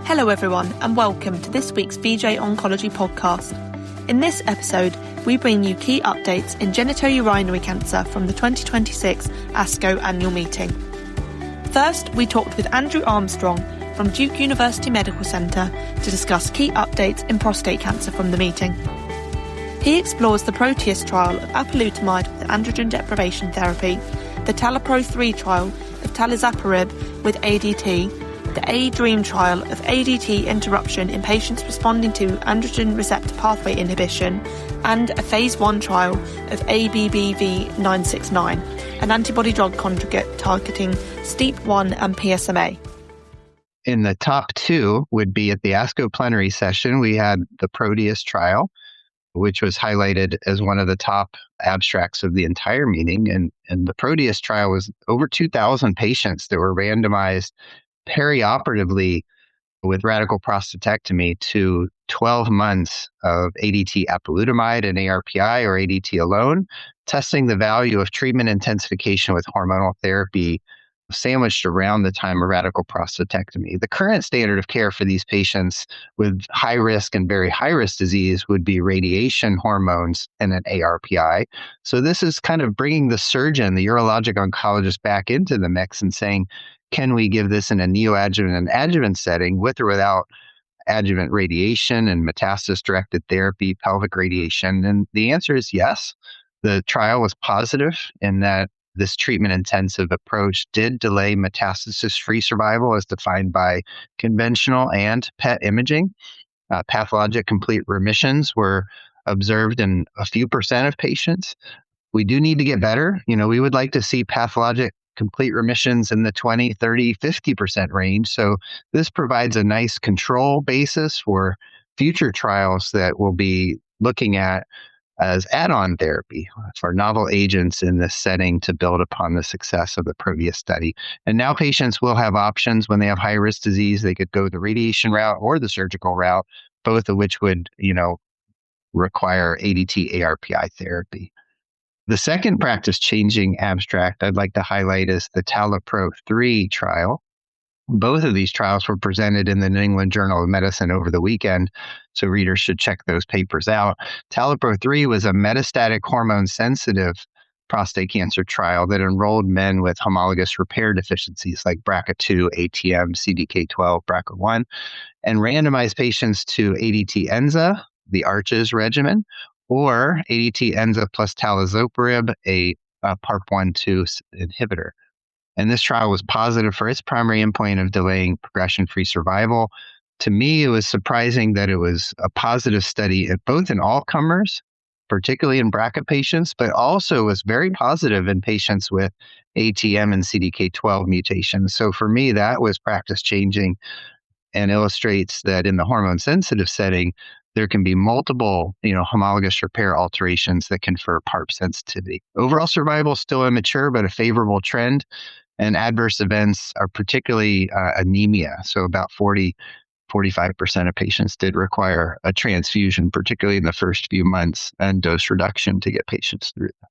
Hello everyone and welcome to this week's VJOncology podcast. In this episode, we bring you key updates in genitourinary cancer from the 2026 ASCO annual meeting. First, we talked with Andrew Armstrong from Duke University Medical Centre to discuss key updates in prostate cancer from the meeting. He explores the PROTEUS trial of apalutamide with androgen deprivation therapy, the TALAPRO-3 trial of talazoparib with ADT, the ADREAM trial of ADT interruption in patients responding to androgen receptor pathway inhibition, and a phase 1 trial of ABBV969, an antibody-drug conjugate targeting STEAP1 and PSMA. In the top two would be at the ASCO plenary session, we had the PROTEUS trial, which was highlighted as one of the top abstracts of the entire meeting. And the PROTEUS trial was over 2,000 patients that were randomized perioperatively with radical prostatectomy to 12 months of ADT apalutamide and ARPI or ADT alone, testing the value of treatment intensification with hormonal therapy sandwiched around the time of radical prostatectomy. The current standard of care for these patients with high risk and very high risk disease would be radiation, hormones, and an ARPI. So this is kind of bringing the surgeon, the urologic oncologist, back into the mix and saying, can we give this in a neoadjuvant and adjuvant setting with or without adjuvant radiation and metastasis-directed therapy, pelvic radiation? And the answer is yes. The trial was positive in that this treatment-intensive approach did delay metastasis-free survival as defined by conventional and PET imaging. Pathologic complete remissions were observed in a few percent of patients. We do need to get better. We would like to see pathologic complete remissions in the 20, 30, 50% range. So this provides a nice control basis for future trials that we'll be looking at as add-on therapy for novel agents in this setting to build upon the success of the PROTEUS study. And now patients will have options when they have high-risk disease. They could go the radiation route or the surgical route, both of which would, require ADT ARPI therapy. The second practice-changing abstract I'd like to highlight is the TALAPRO-3 trial. Both of these trials were presented in the New England Journal of Medicine over the weekend, so readers should check those papers out. TALAPRO-3 was a metastatic hormone-sensitive prostate cancer trial that enrolled men with homologous repair deficiencies like BRCA2, ATM, CDK12, BRCA1, and randomized patients to ADT Enza, the ARCHES regimen, or ADT Enza plus talazoparib, a PARP1/2 inhibitor. And this trial was positive for its primary endpoint of delaying progression-free survival. To me, it was surprising that it was a positive study both in all comers, particularly in BRCA patients, but also was very positive in patients with ATM and CDK12 mutations. So for me, that was practice-changing and illustrates that in the hormone-sensitive setting, there can be multiple, homologous repair alterations that confer PARP sensitivity. Overall survival is still immature, but a favorable trend. And adverse events are particularly anemia. So about 45% of patients did require a transfusion, particularly in the first few months, and dose reduction to get patients through that.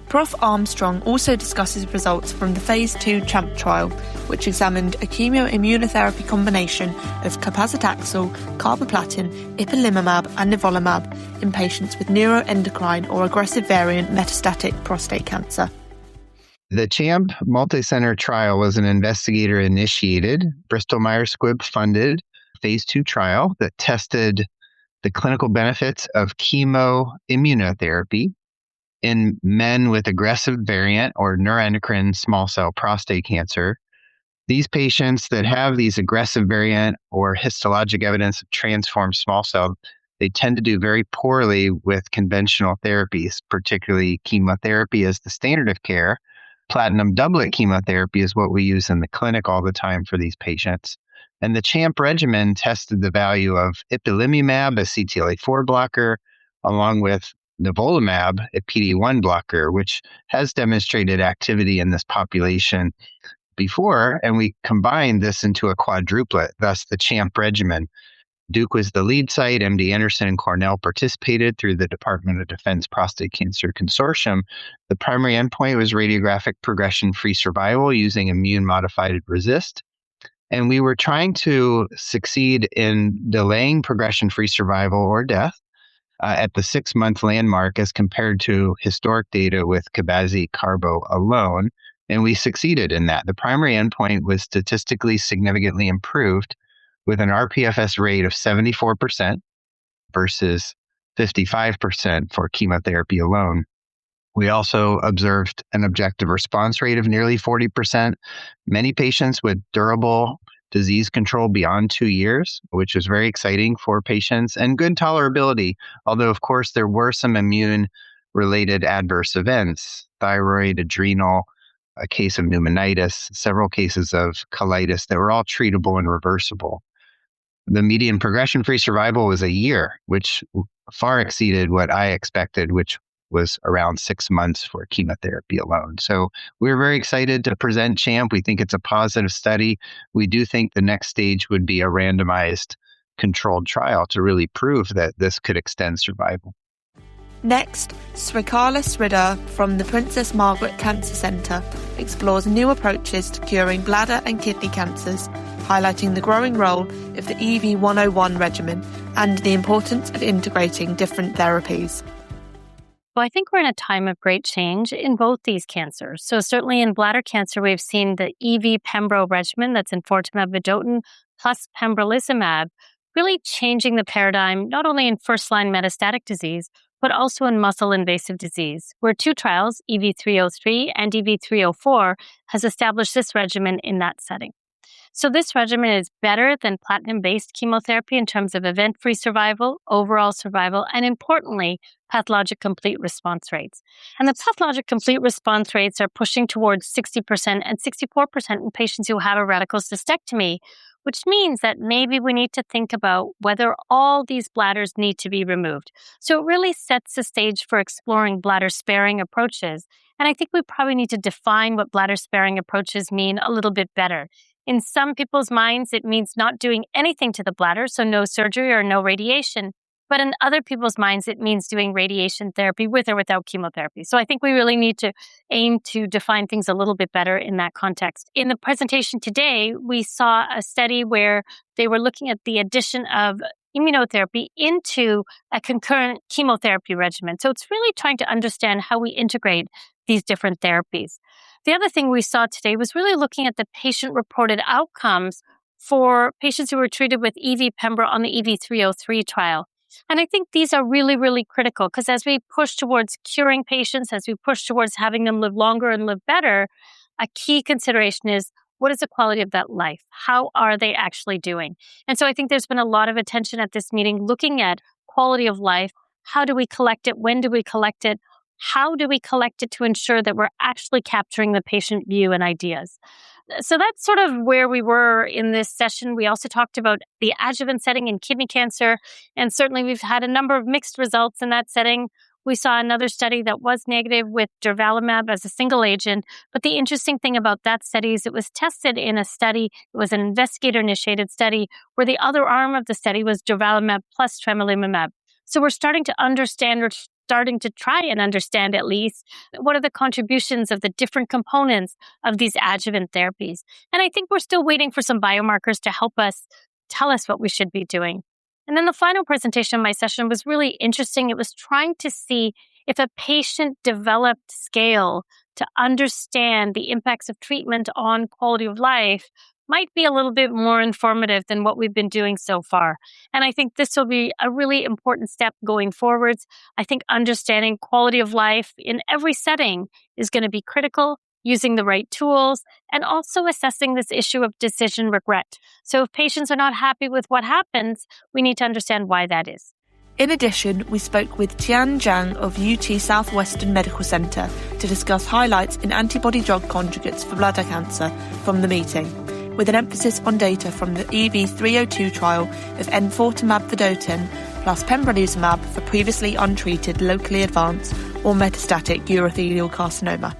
Prof. Armstrong also discusses results from the phase 2 CHAMP trial, which examined a chemoimmunotherapy combination of cabazitaxel, carboplatin, ipilimumab, and nivolumab in patients with neuroendocrine or aggressive variant metastatic prostate cancer. The CHAMP multicenter trial was an investigator-initiated, Bristol-Myers Squibb-funded phase 2 trial that tested the clinical benefits of chemoimmunotherapy in men with aggressive variant or neuroendocrine small cell prostate cancer. These patients that have these aggressive variant or histologic evidence of transformed small cell, they tend to do very poorly with conventional therapies, particularly chemotherapy as the standard of care. Platinum doublet chemotherapy is what we use in the clinic all the time for these patients. And the CHAMP regimen tested the value of ipilimumab, a CTLA-4 blocker, along with nivolumab, a PD-1 blocker, which has demonstrated activity in this population before, and we combined this into a quadruplet, thus the CHAMP regimen. Duke was the lead site. MD Anderson and Cornell participated through the Department of Defense Prostate Cancer Consortium. The primary endpoint was radiographic progression-free survival using immune-modified RECIST. And we were trying to succeed in delaying progression-free survival or death at the 6-month landmark as compared to historic data with cabazitaxel alone. And we succeeded in that. The primary endpoint was statistically significantly improved with an rPFS rate of 74% versus 55% for chemotherapy alone. We also observed an objective response rate of nearly 40%, many patients with durable disease control beyond 2 years, which was very exciting for patients, and good tolerability, although, of course, there were some immune-related adverse events, thyroid, adrenal, a case of pneumonitis, several cases of colitis that were all treatable and reversible. The median progression-free survival was a year, which far exceeded what I expected, which was around 6 months for chemotherapy alone. So we're very excited to present CHAMP. We think it's a positive study. We do think the next stage would be a randomized controlled trial to really prove that this could extend survival. Next, Srikala Sridhar from the Princess Margaret Cancer Centre explores new approaches to curing bladder and kidney cancers, highlighting the growing role of the EV101 regimen and the importance of integrating different therapies. Well, I think we're in a time of great change in both these cancers. So certainly in bladder cancer, we've seen the EV-pembro regimen, that's enfortumab vedotin plus pembrolizumab, really changing the paradigm, not only in first-line metastatic disease, but also in muscle-invasive disease, where 2 trials, EV303 and EV304, has established this regimen in that setting. So this regimen is better than platinum-based chemotherapy in terms of event-free survival, overall survival, and importantly, pathologic complete response rates. And the pathologic complete response rates are pushing towards 60% and 64% in patients who have a radical cystectomy, which means that maybe we need to think about whether all these bladders need to be removed. So it really sets the stage for exploring bladder-sparing approaches. And I think we probably need to define what bladder-sparing approaches mean a little bit better. In some people's minds, it means not doing anything to the bladder, so no surgery or no radiation. But in other people's minds, it means doing radiation therapy with or without chemotherapy. So I think we really need to aim to define things a little bit better in that context. In the presentation today, we saw a study where they were looking at the addition of immunotherapy into a concurrent chemotherapy regimen. So it's really trying to understand how we integrate these different therapies. The other thing we saw today was really looking at the patient-reported outcomes for patients who were treated with EV-pembro on the EV303 trial. And I think these are really, really critical because as we push towards curing patients, as we push towards having them live longer and live better, a key consideration is what is the quality of that life? How are they actually doing? And so I think there's been a lot of attention at this meeting looking at quality of life. How do we collect it? When do we collect it? How do we collect it to ensure that we're actually capturing the patient view and ideas? So that's sort of where we were in this session. We also talked about the adjuvant setting in kidney cancer, and certainly we've had a number of mixed results in that setting. We saw another study that was negative with durvalumab as a single agent, but the interesting thing about that study is it was tested in a study, it was an investigator-initiated study, where the other arm of the study was durvalumab plus tremelimumab. So we're starting to understand or starting to try and understand at least what are the contributions of the different components of these adjuvant therapies. And I think we're still waiting for some biomarkers to help us tell us what we should be doing. And then the final presentation of my session was really interesting. It was trying to see if a patient developed scale to understand the impacts of treatment on quality of life might be a little bit more informative than what we've been doing so far. And I think this will be a really important step going forwards. I think understanding quality of life in every setting is going to be critical, using the right tools, and also assessing this issue of decision regret. So if patients are not happy with what happens, we need to understand why that is. In addition, we spoke with Tian Zhang of UT Southwestern Medical Centre to discuss highlights in antibody-drug conjugates for bladder cancer from the meeting, with an emphasis on data from the EV302 trial of enfortumab vedotin plus pembrolizumab for previously untreated locally advanced or metastatic urothelial carcinoma.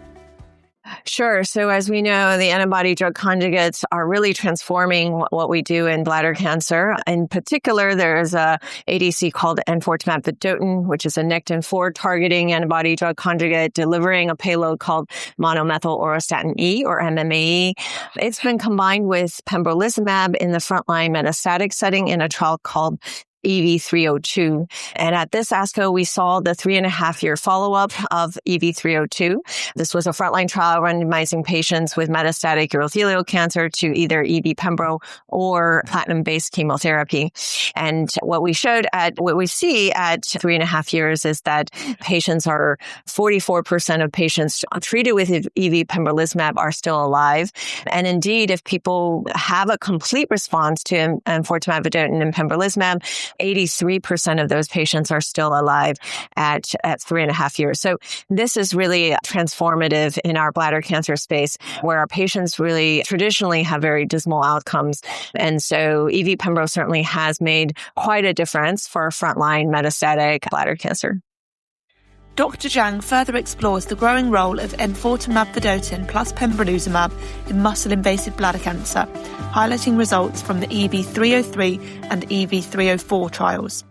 Sure. So as we know, the antibody drug conjugates are really transforming what we do in bladder cancer. In particular, there is a ADC called enfortumab vedotin, which is a Nectin-4 targeting antibody drug conjugate delivering a payload called monomethyl auristatin E, or MMAE. It's been combined with pembrolizumab in the frontline metastatic setting in a trial called EV302. And at this ASCO, we saw the 3.5-year follow-up of EV302. This was a frontline trial randomizing patients with metastatic urothelial cancer to either EV pembro or platinum-based chemotherapy. And what we see at 3.5 years is that 44% of patients treated with EV pembrolizumab are still alive. And indeed, if people have a complete response to enfortumab vedotin and pembrolizumab, 83% of those patients are still alive at 3.5 years. So this is really transformative in our bladder cancer space, where our patients really traditionally have very dismal outcomes. And so EV pembro certainly has made quite a difference for frontline metastatic bladder cancer. Dr. Zhang further explores the growing role of enfortumab vedotin plus pembrolizumab in muscle-invasive bladder cancer, highlighting results from the EV303 and EV304 trials.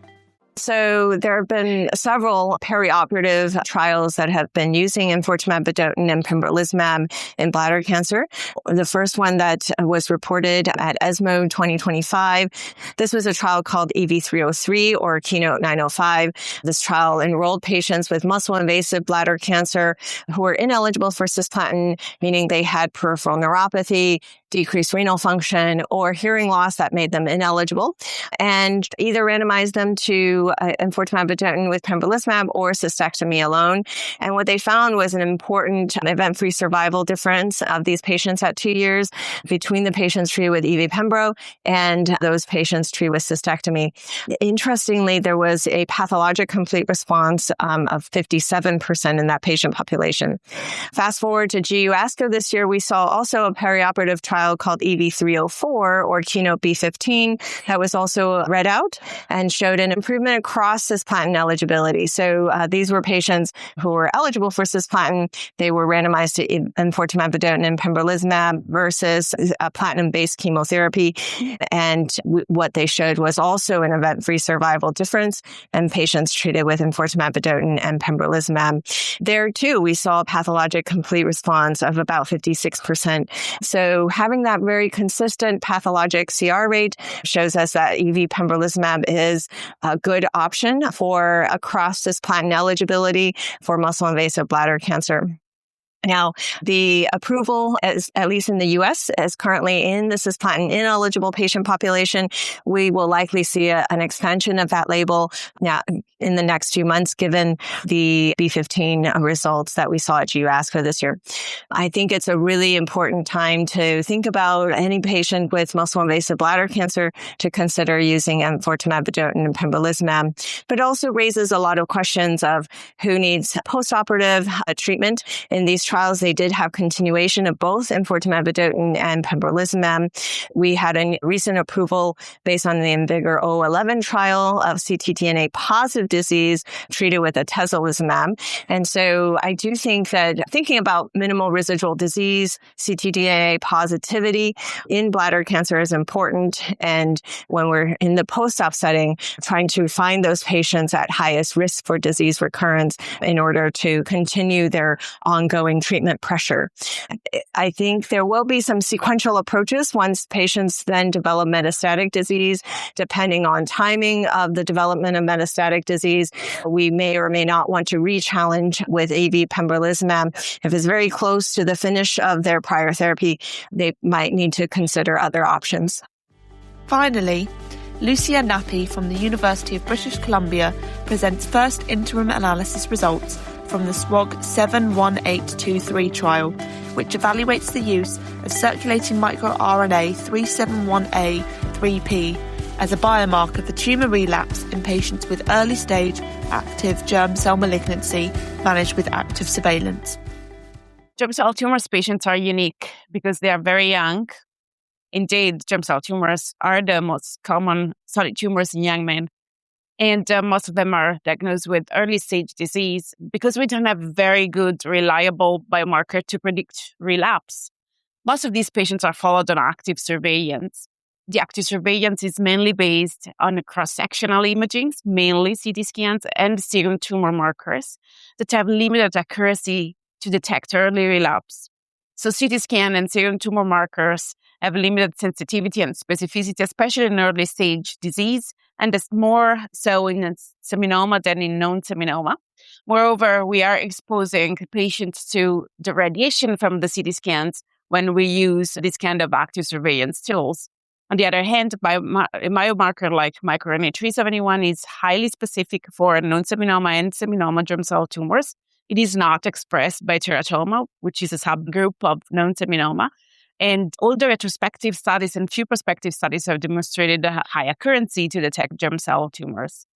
So there have been several perioperative trials that have been using enfortumab vedotin and pembrolizumab in bladder cancer. The first one that was reported at ESMO 2025, this was a trial called EV303 or Keynote 905. This trial enrolled patients with muscle-invasive bladder cancer who were ineligible for cisplatin, meaning they had peripheral neuropathy, decreased renal function, or hearing loss that made them ineligible, and either randomized them to enfortumab vedotin with pembrolizumab or cystectomy alone. And what they found was an important event-free survival difference of these patients at 2 years between the patients treated with EV pembro and those patients treated with cystectomy. Interestingly, there was a pathologic complete response of 57% in that patient population. Fast forward to GU ASCO this year, we saw also a perioperative trial called EV304 or Keynote B15 that was also read out and showed an improvement across cisplatin eligibility. So these were patients who were eligible for cisplatin. They were randomized to enfortumab vedotin and pembrolizumab versus a platinum-based chemotherapy. And what they showed was also an event-free survival difference in patients treated with enfortumab vedotin and pembrolizumab. There, too, we saw a pathologic complete response of about 56%. So having that very consistent pathologic CR rate shows us that EV pembrolizumab is a good option for across cisplatin eligibility for muscle-invasive bladder cancer. Now, the approval, at least in the U.S., is currently in the cisplatin ineligible patient population. We will likely see an expansion of that label now in the next few months, given the B15 results that we saw at GU ASCO this year. I think it's a really important time to think about any patient with muscle-invasive bladder cancer to consider using enfortumab vedotin and pembrolizumab, but also raises a lot of questions of who needs postoperative treatment. In these trials, they did have continuation of both enfortumab vedotin and pembrolizumab. We had a recent approval based on the IMvigor011 trial of ctDNA positive disease treated with atezolizumab. And so I do think that thinking about minimal residual disease, ctDNA positivity in bladder cancer is important. And when we're in the post-op setting, trying to find those patients at highest risk for disease recurrence in order to continue their ongoing treatment pressure. I think there will be some sequential approaches once patients then develop metastatic disease. Depending on timing of the development of metastatic disease, we may or may not want to re-challenge with AV pembrolizumab. If it's very close to the finish of their prior therapy, they might need to consider other options. Finally, Lucia Nappi from the University of British Columbia presents first interim analysis results from the SWOG S1823 trial, which evaluates the use of circulating microRNA 371A3P as a biomarker for tumour relapse in patients with early-stage active germ cell malignancy managed with active surveillance. Germ cell tumors patients are unique because they are very young. Indeed, germ cell tumors are the most common solid tumors in young men. And most of them are diagnosed with early stage disease because we don't have very good, reliable biomarker to predict relapse. Most of these patients are followed on active surveillance. The active surveillance is mainly based on cross-sectional imaging, mainly CT scans and serum tumor markers that have limited accuracy to detect early relapse. So CT scan and serum tumor markers have limited sensitivity and specificity, especially in early stage disease, and it's more so in seminoma than in non-seminoma. Moreover, we are exposing patients to the radiation from the CT scans when we use this kind of active surveillance tools. On the other hand, a biomarker like microRNA 371 is highly specific for non-seminoma and seminoma germ cell tumors. It is not expressed by teratoma, which is a subgroup of non-seminoma. And all the retrospective studies and few prospective studies have demonstrated a high accuracy to detect germ cell tumors.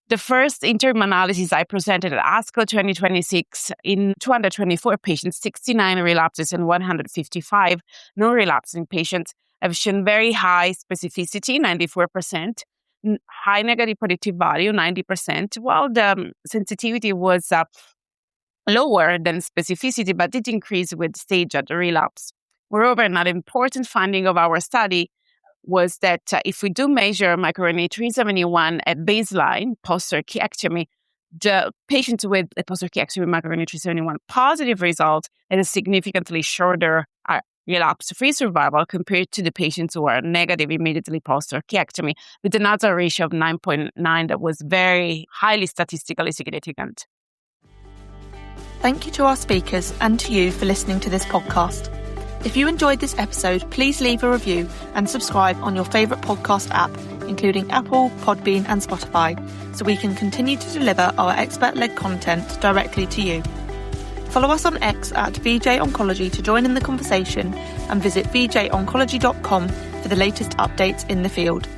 The first interim analysis I presented at ASCO 2026 in 224 patients, 69 relapses and 155 non-relapsing patients, have shown very high specificity, 94%, high negative predictive value, 90%, while the sensitivity was lower than specificity, but did increase with stage of the relapse. Moreover, another important finding of our study was that if we do measure microRNA 371 at baseline post-circuectomy, the patients with a post-circuectomy microRNA 371 positive result had a significantly shorter relapse-free survival compared to the patients who are negative immediately post-circuectomy, with an odds ratio of 9.9 that was very highly statistically significant. Thank you to our speakers and to you for listening to this podcast. If you enjoyed this episode, please leave a review and subscribe on your favourite podcast app, including Apple, Podbean and Spotify, so we can continue to deliver our expert-led content directly to you. Follow us on X at VJOncology to join in the conversation and visit VJOncology.com for the latest updates in the field.